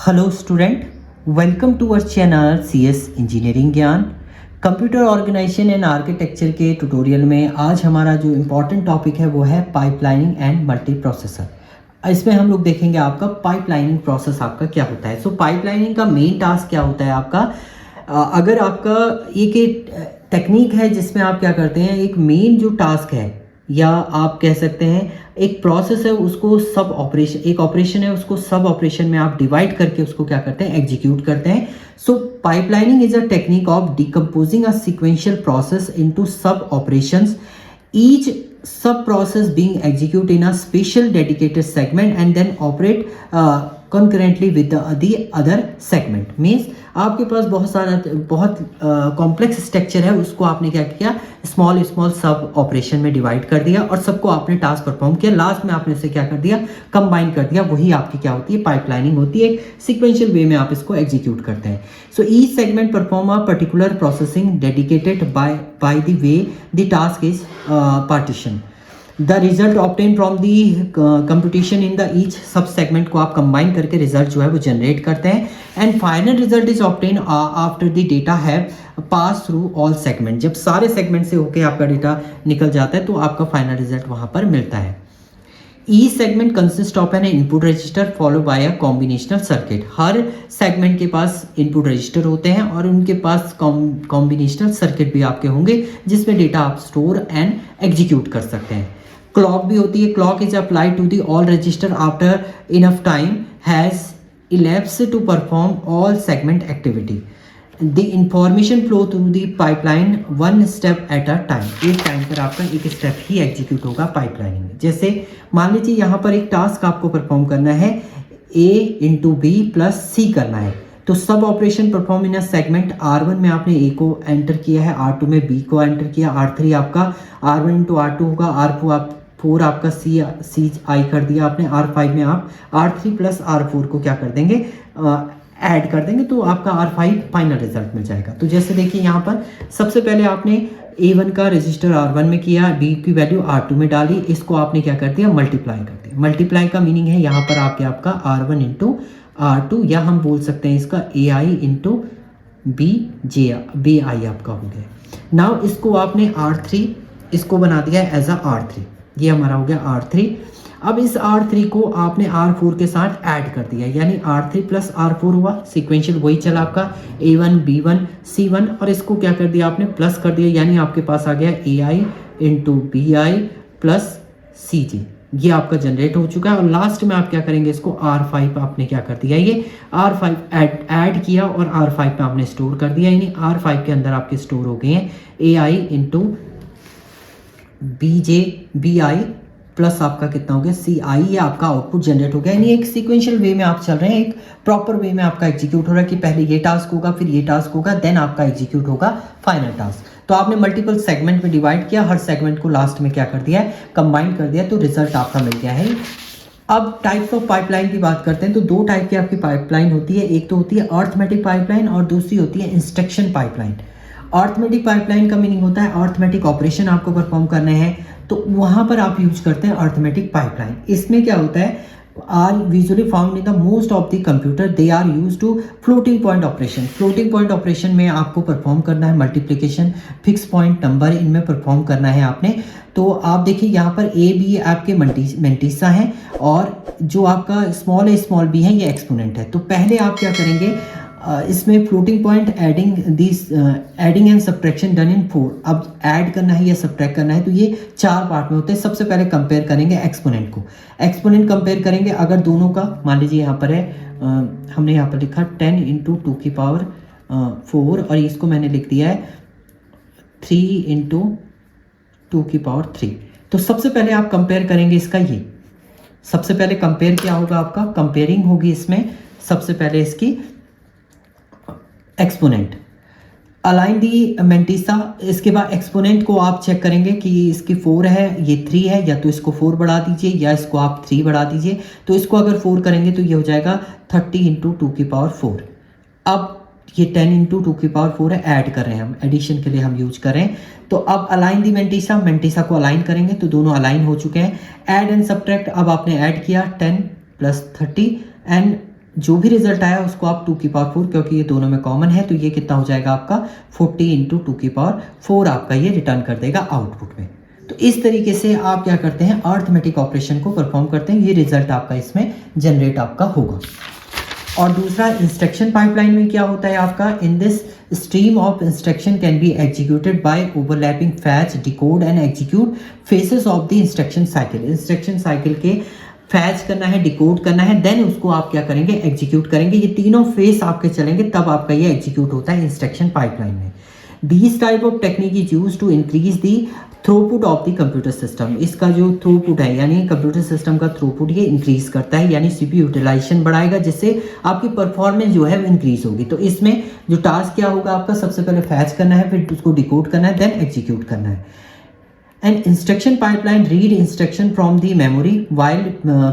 Hello student, welcome to our channel CS engineering Gyan. Computer organisation and architecture के tutorial में आज हमारा जो इम्पोर्टेंट टॉपिक है वो है पाइपलाइनिंग एंड मल्टी प्रोसेसर। इसमें हम लोग देखेंगे आपका पाइपलाइनिंग प्रोसेस आपका क्या होता है। पाइपलाइनिंग का मेन टास्क क्या होता है आपका, अगर आपका एक टेक्निक है जिसमें आप क्या करते हैं, एक मेन जो टास्क है या आप कह सकते हैं एक प्रोसेस है, उसको सब ऑपरेशन, एक ऑपरेशन है उसको सब ऑपरेशन में आप डिवाइड करके उसको क्या करते हैं, एग्जीक्यूट करते हैं। Pipelining is a technique of decomposing a sequential process into sub operations, each sub process being execute in a special dedicated segment and then operate concurrently with the other segment। Means आपके पास बहुत complex structure है, उसको आपने क्या किया, small सब operation में डिवाइड कर दिया और सबको आपने टास्क परफॉर्म किया, लास्ट में आपने उसे क्या कर दिया, कंबाइन कर दिया। वही आपकी क्या होती है, पाइपलाइनिंग होती है। सीक्वेंशियल वे में आप इसको एग्जीक्यूट करते हैं। So each segment perform a particular processing dedicated by the way the task is partition. The result obtain from the computation in the each सब सेगमेंट को आप कंबाइन करके रिजल्ट जो है वो जनरेट करते हैं। And final result is obtain after the data have pass through all segment. जब सारे सेगमेंट से होकर आपका डेटा निकल जाता है तो आपका फाइनल रिजल्ट वहां पर मिलता है। Each segment consist of N input register follow by a combinational circuit. Her segment के पास इनपुट रजिस्टर होते हैं और उनके पास कॉम्बिनेशनल सर्किट भी आपके होंगे जिसमें डेटा आप स्टोर एंड एग्जीक्यूट कर सकते हैं। क्लॉक भी होती है। Clock is applied to the all register after enough time has elapsed to perform all segment activity. The information flow through the pipeline one step at a time। एक time पर आपका एक स्टेप ही execute होगा pipelining में। जैसे मान लीजिए यहाँ पर एक टास्क आपको परफॉर्म करना है, A इंटू बी प्लस सी करना है। तो सब operation perform in a segment R1 में आपने A को एंटर किया है, R2 में B को एंटर किया, R3 आपका R1 इंटू R2 होगा, R4 आपका सी आई कर दिया आपने, R5 में आप R3 प्लस R4 को क्या कर देंगे, ऐड कर देंगे, तो आपका R5 फाइनल रिजल्ट मिल जाएगा। तो जैसे देखिए यहाँ पर सबसे पहले आपने A1 का रजिस्टर R1 में किया, B की वैल्यू R2 में डाली, इसको आपने क्या कर दिया, मल्टीप्लाई कर दिया। मल्टीप्लाई का मीनिंग है यहाँ पर आपका R1 इंटू R2, या हम बोल सकते हैं इसका AI इंटू बी आई आपका हो गया। नाउ इसको आपने R3 इसको बना दिया एज अ R3, ये हमारा हो गया R3। अब इस R3 को आपने R4 के साथ ऐड कर दिया, यानी R3 प्लस R4 हुआ, सीक्वेंशियल वही चला आपका A1 B1 C1, और इसको क्या कर दिया आपने, प्लस कर दिया, यानी आपके पास आ गया AI into BI plus CJ। ये आपका जनरेट हो चुका है। और लास्ट में आप क्या करेंगे, इसको R5 आपने क्या कर दिया, ये R5 ऐड किया और R5 में आपने स्टोर कर दिया, यानी R5 के अंदर आपके स्टोर हो गए हैं AI इंटू BI प्लस आपका कितना हो गया, CI, ये आपका आउटपुट जनरेट हो गया। यानी एक सीक्वेंशियल वे में आप चल रहे हैं, एक प्रॉपर वे में आपका एग्जीक्यूट हो रहा है कि पहले ये टास्क होगा, फिर ये टास्क होगा, देन आपका एग्जीक्यूट होगा फाइनल टास्क। तो आपने मल्टीपल सेगमेंट में डिवाइड किया, हर सेगमेंट को लास्ट में क्या कर दिया है, कंबाइन कर दिया, तो रिजल्ट आपका मिल गया है। अब टाइप्स ऑफ पाइपलाइन की बात करते हैं तो दो टाइप की आपकी पाइपलाइन होती है, एक तो होती है अर्थमेटिक पाइपलाइन और दूसरी होती है इंस्ट्रक्शन पाइपलाइन। अर्थमेटिक पाइपलाइन का मीनिंग होता है अर्थमेटिक ऑपरेशन आपको परफॉर्म करने हैं, तो वहाँ पर आप यूज करते हैं अर्थमेटिक पाइपलाइन। इसमें क्या होता है, are usually found in the most of the computer, they are use to floating point operation. Floating point operation में आपको परफॉर्म करना है मल्टीप्लिकेशन, फिक्स पॉइंट नंबर, इनमें परफॉर्म करना है आपने। तो आप देखिए यहाँ पर ए बी आपके मेंटिसा हैं और जो आपका स्मॉल बी है ये एक्सपोनेंट है। तो पहले आप क्या करेंगे, इसमें floating point adding and subtraction done in 4। अब ऐड करना है या सब्ट्रैक्ट करना है तो ये 4 पार्ट में होते हैं। सबसे पहले कंपेयर करेंगे एक्सपोनेंट को, एक्सपोनेंट कंपेयर करेंगे, अगर दोनों का मान लीजिए यहाँ पर है, हमने यहाँ पर लिखा 10 इंटू 2 की पावर 4 और इसको मैंने लिख दिया है 3 इंटू 2 की पावर 3। तो सबसे पहले आप कंपेयर करेंगे इसका, ये सबसे पहले कंपेयर क्या होगा आपका, कंपेयरिंग होगी इसमें सबसे पहले इसकी एक्सपोनेंट, अलाइन दी मेंटिसा। इसके बाद एक्सपोनेंट को आप चेक करेंगे कि इसकी 4 है, ये 3 है, या तो इसको 4 बढ़ा दीजिए या इसको आप 3 बढ़ा दीजिए। तो इसको अगर 4 करेंगे तो ये हो जाएगा 30 इंटू 2 की पावर 4। अब ये 10 इंटू 2 की पावर 4 है, ऐड कर रहे हैं हम, एडिशन के लिए हम यूज कर रहे हैं। तो अब अलाइन दी मेंटिसा को अलाइन करेंगे तो दोनों अलाइन हो चुके हैं। ऐड एंड सब्ट्रैक्ट, अब आपने ऐड किया 10 प्लस 30 एंड जो भी रिजल्ट आया उसको आप 2 की पावर 4, क्योंकि ये दोनों में कॉमन है, तो ये कितना हो जाएगा आपका 40 इंटू 2 की पावर 4 आपका ये रिटर्न कर देगा आउटपुट में। तो इस तरीके से आप क्या करते हैं, अर्थमेटिक ऑपरेशन को परफॉर्म करते हैं, ये रिजल्ट आपका इसमें जनरेट आपका होगा। और दूसरा इंस्ट्रक्शन पाइपलाइन में क्या होता है आपका, in this stream of instruction can be executed by overlapping fetch, decode and execute faces of the instruction cycle. Instruction cycle के फैच करना है, डिकोड करना है, देन उसको आप क्या करेंगे, एग्जीक्यूट करेंगे। ये तीनों फेस आपके चलेंगे, तब आपका ये एग्जीक्यूट होता है इंस्ट्रक्शन पाइपलाइन में। This type of technique is use to increase the throughput of the computer system. इसका जो थ्रूपुट है यानी कंप्यूटर सिस्टम का थ्रूपुट ये इंक्रीज करता है, यानी सीपीयू यूटिलाइजेशन बढ़ाएगा, जिससे आपकी परफॉर्मेंस जो है वो इंक्रीज होगी। तो इसमें जो टास्क क्या होगा आपका, सबसे पहले फैच करना है, फिर उसको डिकोड करना है, देन एग्जीक्यूट करना है। An instruction pipeline read instruction from the memory while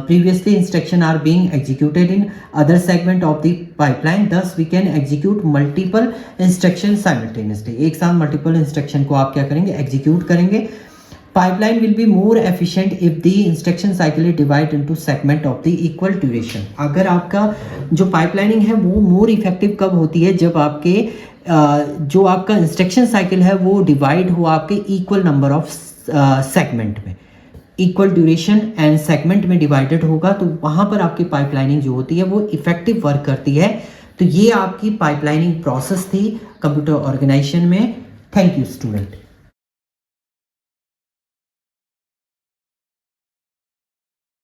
previously instruction are being executed in other segment of the pipeline. Thus we can execute multiple instructions simultaneously. एक साथ multiple instruction को आप क्या करेंगे, execute करेंगे। Pipeline will be more efficient if the instruction cycle is divided into segment of the equal duration. अगर आपका जो पाइपलाइनिंग है वो मोर इफेक्टिव कब होती है, जब आपके जो आपका इंस्ट्रक्शन साइकिल है वो डिवाइड हो आपके इक्वल नंबर ऑफ सेगमेंट में, इक्वल ड्यूरेशन एंड सेगमेंट में डिवाइडेड होगा, तो वहाँ पर आपकी पाइपलाइनिंग जो होती है वो इफेक्टिव वर्क करती है। तो ये आपकी पाइपलाइनिंग प्रोसेस थी कंप्यूटर ऑर्गेनाइजेशन में। Thank you student.